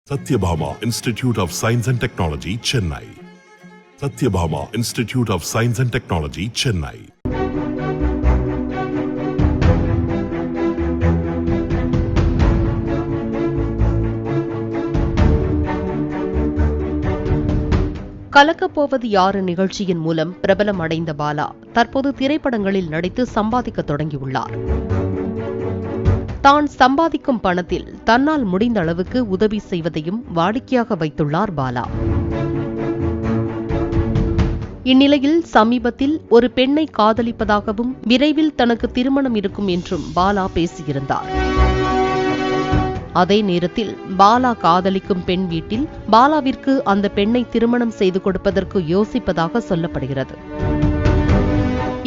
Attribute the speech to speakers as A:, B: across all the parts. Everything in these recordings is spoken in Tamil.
A: Satyabhama Institute of Science and Technology, Chennai. Satyabhama Institute of Science and Technology, Chennai.
B: கலக்கப்போவது யாரு நிகழ்ச்சியின் மூலம் பிரபலம் அடைந்த பாலா தற்போது திரைப்படங்களில் நடித்து சம்பாதிக்க தொடங்கியுள்ளார். தான் சம்பாதிக்கும் பணத்தில் தன்னால் முடிந்த அளவுக்கு உதவி செய்வதையும் வாடிக்கையாக வைத்துள்ளார் பாலா. இந்நிலையில் சமீபத்தில் ஒரு பெண்ணை காதலிப்பதாகவும் விரைவில் தனக்கு திருமணம் இருக்கும் என்றும் பாலா பேசியிருந்தார். அதே நேரத்தில் பாலா காதலிக்கும் பெண் வீட்டில் பாலாவிற்கு அந்த பெண்ணை திருமணம் செய்து கொடுப்பதற்கு யோசிப்பதாக சொல்லப்படுகிறது.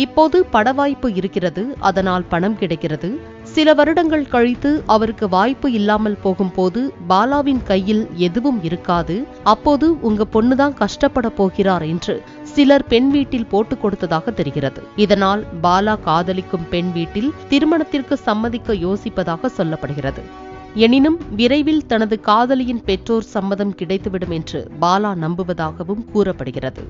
B: இப்போது படவாய்ப்பு இருக்கிறது, அதனால் பணம் கிடைக்கிறது. சில வருடங்கள் கழித்து அவருக்கு வாய்ப்பு இல்லாமல் போகும்போது பாலாவின் கையில் எதுவும் இருக்காது, அப்போது உங்க பொண்ணுதான் கஷ்டப்பட போகிறார் என்று சிலர் பெண் வீட்டில் போட்டுக் கொடுத்ததாக தெரிகிறது. இதனால் பாலா காதலிக்கும் பெண் வீட்டில் திருமணத்திற்கு சம்மதிக்க யோசிப்பதாக சொல்லப்படுகிறது. எனினும் விரைவில் தனது காதலியின் பெற்றோர் சம்மதம் கிடைத்துவிடும் என்று பாலா நம்புவதாகவும் கூறப்படுகிறது.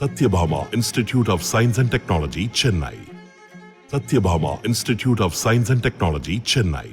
A: Satyabhama Institute of Science and Technology, Chennai. Satyabhama Institute of Science and Technology, Chennai.